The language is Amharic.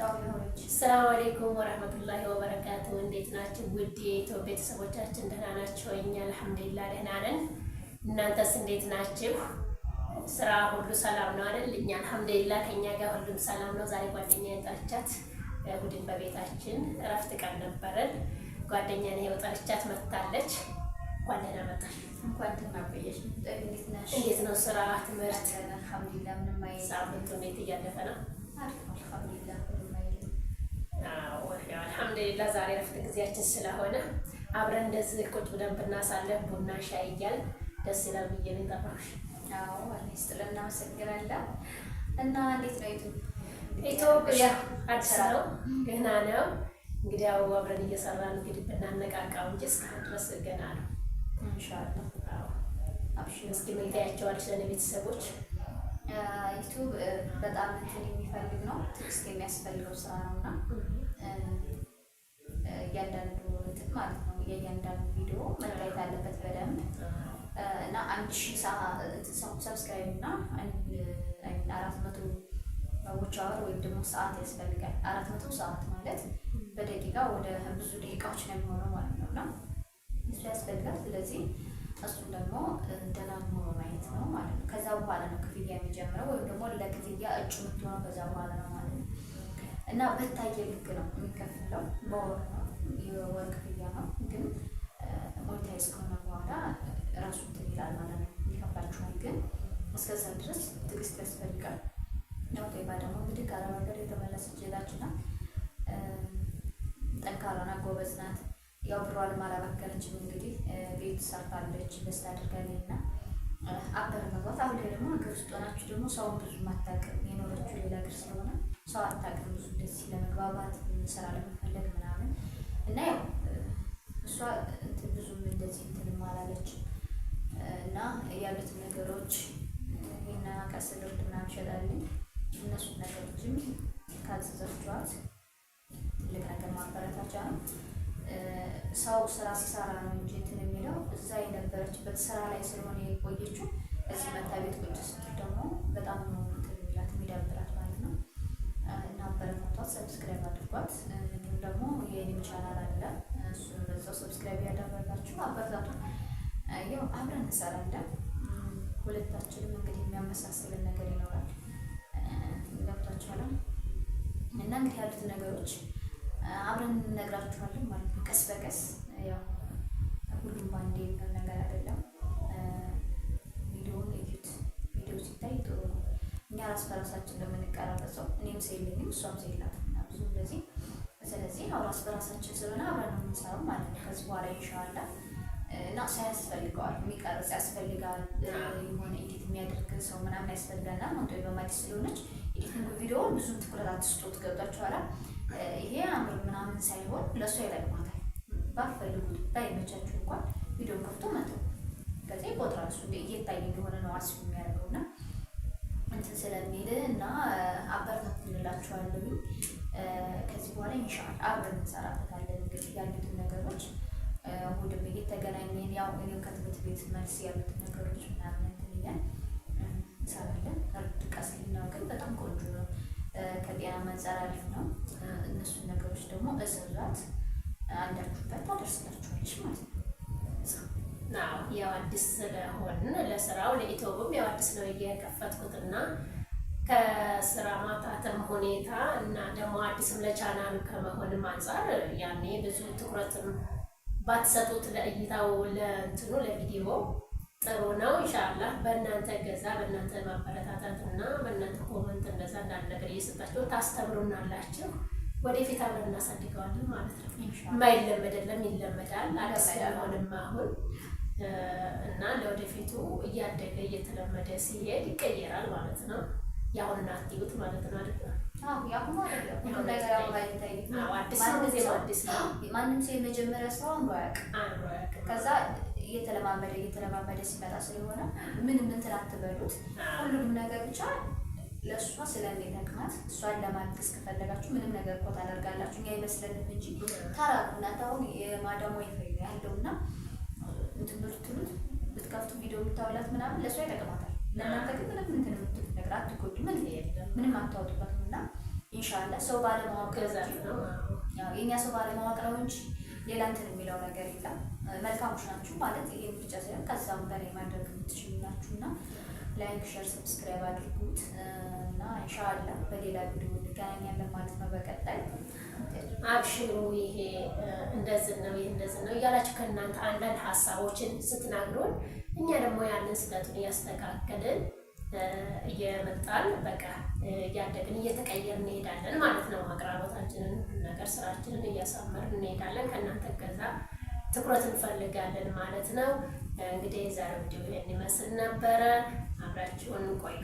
ሰላም አለይኩም ወራህመቱላሂ ወበረካቱ። እንዴት ናችሁ? ውድ የኢትዮ ቤተሰቦቻችን ደህና ናችሁ? እኛ አልሐምዱሊላህ ደህና ነን። እናንተስ እንዴት ናችሁ? ስራ ሁሉ ሰላም ነው አይደል? እኛ አልሐምዱሊላህ ከኛ ጋር ሁሉም ሰላም ነው። ዛሬ ጓደኛዬን ጠርቻት እሑድን በቤታችን እረፍት ቀን ነበረን። ጓደኛዬን ይኸው ጠርቻት መጥታለች። እንኳን ደህና መጣሽ። እንኳን ደህና ቆየሽ። እንዴት ነው ስራ፣ ትምህርት? አልሐምዱሊላህ ምንም አይልም። ሳምንቱ እንዴት እያለፈ ነው? አልሐምዱሊላህ ምንም አይልም። አልሐምዱሊላህ ዛሬ እረፍት ጊዜያችን ስለሆነ አብረን እንደዚህ ቁጭ ብለን ብናሳለፍ ቡና ሻይ እያልን ደስ ይላል ብዬ ነው የጠራሁሽ። አዎ አላህ ይስጥልን፣ እናመሰግናለን። እና እንዴት ነው ኢትዮጵያ? አዲስ ነው ገና ነው እንግዲህ ያው አብረን እየሰራን እንግዲህ ብናነቃቃው እንጂ እስካሁን ድረስ ገና ነው። ኢንሻአላህ አብሽር እስኪ መታያቸው አዲስ ቤተሰቦች ዩቲዩብ በጣም እንትን የሚፈልግ ነው፣ ትዕግስት የሚያስፈልገው ስራ ነውና እያንዳንዱ እንትን ማለት ነው የእያንዳንዱ ቪዲዮ መታየት አለበት በደንብ እና 1000 ሰብስክራይብ እና 400 ወቻወር ወይም ደግሞ ሰዓት ያስፈልጋል። 400 ሰዓት ማለት በደቂቃ ወደ ብዙ ደቂቃዎች ነው የሚሆነው ማለት ነው እና እሱ ያስፈልጋል። ስለዚህ እሱን ደግሞ ደጋግሞ ማየት ነው ማለት ነው። ከዛ በኋላ ነው ክፍያ የሚጀምረው ወይም ደግሞ ለክፍያ እጩ የምትሆነው ከዛ በኋላ ነው ማለት ነው እና በታየ ልክ ነው የሚከፍለው። በወር ነው የወር ክፍያ ነው፣ ግን ሞኔታይዝ ከሆነ በኋላ ራሱ እንትን ይላል ማለት ነው፣ ይከፍላችኋል። ግን እስከዛ ድረስ ትዕግስት ያስፈልጋል። ያው ጤባ ደግሞ እንግዲህ ከአረብ ሀገር የተመለሰች ሌላችና ጠንካራ ናት፣ ጎበዝ ናት። ያው ብሯንም አላባከነችም። እንግዲህ ቤት ሰርታለች፣ በስታ አድርጋለች እና አበረታቷት። አሁን ላይ ደግሞ ሀገር ውስጥ ሆናችሁ ደግሞ ሰውን ብዙ አታውቅም፣ የኖረችው ሌላ ሀገር ስለሆነ ሰው አታውቅም ብዙ ደስ ለመግባባት ስራ ለመፈለግ ምናምን እና ያው እሷ ብዙም እንደዚህ እንትን አላለች እና ያሉትን ነገሮች ይህና ቀስልርድ ምናምን ይሸጣልኝ እነሱ ነገሮችም ካዘዛችኋት ትልቅ ነገር ማበረታቻ ነው። ሰው ስራ ሲሰራ ነው እንጂ እንትን የሚለው እዛ የነበረችበት ስራ ላይ ስለሆነ የቆየችው እዚህ መታ ቤት ቁጭ ስትል ደግሞ በጣም ነው እንትን የሚላት የሚዳብራት ማለት ነው እና አበረታቷት፣ ሰብስክራይብ አድርጓት። እንዲሁም ደግሞ የኔም ቻናል አለ፣ እሱን በዛው ሰብስክራይብ ያደረጋችሁ አበረታቱ። ያው አብረን እንሰራለን። ሁለታችንም እንግዲህ የሚያመሳስልን ነገር ይኖራል። ገብቷችኋል? እና እንግዲህ ያሉት ነገሮች አብረን እንነግራችኋለን ማለት ነው፣ ቀስ በቀስ ያው ሁሉም ባንዴ የሚሆን ነገር አይደለም። ቪዲዮውን እዩት። ቪዲዮ ሲታይ ጥሩ ነው። እኛ ራስ በራሳችን ለምንቀራረጸው እኔም ሰይለኝም እሷም ሰይላትም እና ብዙ እንደዚህ። ስለዚህ ያው ራስ በራሳችን ስለሆነ አብረን ነው የምንሰራው ማለት ነው። ከዚህ በኋላ ኢንሻአላህ እና ሰው ያስፈልገዋል፣ የሚቀርጽ ያስፈልጋል፣ የሆነ ኤዲት የሚያደርግ ሰው ምናምን ያስፈልጋል። ነው በማዲስ ስለሆነች ኤዲቲንግ ቪዲዮውን ብዙ ትኩረት አትስጡት። ገብቷችኋል? ይሄ አምር ምናምን ሳይሆን ለእሷ ይጠቅማታል። ባትፈልጉት ባይመቻችሁ እንኳን ቪዲዮ ከፍቶ መተው ከዚህ ይቆጥራል። እሱ እየታየ እንደሆነ ነው አስቡ የሚያደርገው እና እንትን ስለሚል እና አበረታት እንላችኋለሁ። ከዚህ በኋላ ኢንሻአላህ አብረን እንሰራበታለን። እንግዲህ ያሉትን ነገሮች እሑድም እየተገናኘን ያው እኔም ከትምህርት ቤት መልስ ያሉትን ነገሮች ምናምን እንትን እያልን እንሰራለን። ቀስልና ግን በጣም ቆንጆ ነው፣ ከጤና አንፃር አሪፍ ነው። እነሱን ነገሮች ደግሞ እዘዟት፣ አንዳችሁበት ታደርስላችኋለች ማለት ነው። ያው አዲስ ስለሆንን ለስራው ለኢትዮብም ያው አዲስ ነው እየከፈትኩትና ከስራ ማጣትም ሁኔታ እና ደግሞ አዲስም ለቻናሉ ከመሆንም አንፃር ያኔ ብዙ ትኩረትም ባትሰጡት ለእይታው ለእንትኑ ለቪዲዮ ጥሩ ነው። ኢንሻአላህ በእናንተ ገዛ በእናንተ ማበረታታት እና በእናንተ ኮመንት እንደዛ እንዳለ ነገር እየሰጣችሁ ታስተምሩናላችሁ። ወደፊት አብረን እናሳድገዋለን ማለት ነው። የማይለመድ የለም ይለመዳል። አዲስ ስለሆንም አሁን እና ለወደፊቱ እያደገ እየተለመደ ሲሄድ ይቀየራል ማለት ነው። ያሁን አትዩት ማለት ነው አይደል? ያሁን አዲስ ነው። ማንም ሰው የመጀመሪያ ስራው አንዱ አያውቅም። ከዛ እየተለማመደ ሲመጣ ስለሆነ ምንም እንትን አትበሉት። ሁሉም ነገር ብቻ ለእሷ ስለሚጠቅማት እሷን ለማገዝ ከፈለጋችሁ ምንም ነገር እኮ ታደርጋላችሁ። እኛ አይመስለንም እንጂ ታራቁ እናንተ አሁን የማዳሞ ይፈይሉ ያለውና እንትን ብትሉት ብትከፍቱ ቪዲዮ ብታውላት ምናምን ለእሷ ይጠቅማታል። ለእናንተ ግን ምንም እንትን የምትሉት ነገር አትጎዱ። ምንም አታወጡበትም እና ኢንሻአላህ ሰው ባለማወቅ ገዛት ነው። ያው የኛ ሰው ባለማወቅ ነው እንጂ ሌላ እንትን የሚለው ነገር የለም። መልካሞች ናችሁ ማለት ይሄ ብቻ ሳይሆን ከዛም በላይ ማድረግ የምትችሉ ናችሁና ላይክ፣ ሼር፣ ሰብስክራይብ አድርጉት እና ኢንሻአላህ በሌላ ቪዲዮ እንገናኛለን ማለት ነው። በቀጣይ አብሽሩ፣ ይሄ እንደዚህ ነው ይሄ እንደዚህ ነው እያላችሁ ከእናንተ አንዳንድ ሀሳቦችን ስትናግሩን እኛ ደግሞ ያንን ስህተቱን እያስተካከልን እየመጣን በቃ እያደግን እየተቀየርን እንሄዳለን ማለት ነው። አቅራቦታችንን ነገር ስራችንን እያሳመርን እንሄዳለን። ከእናንተ እገዛ ትኩረት እንፈልጋለን ማለት ነው። እንግዲህ የዛሬው ቪዲዮ ይመስል ነበረ። አብራችሁን ቆዩ።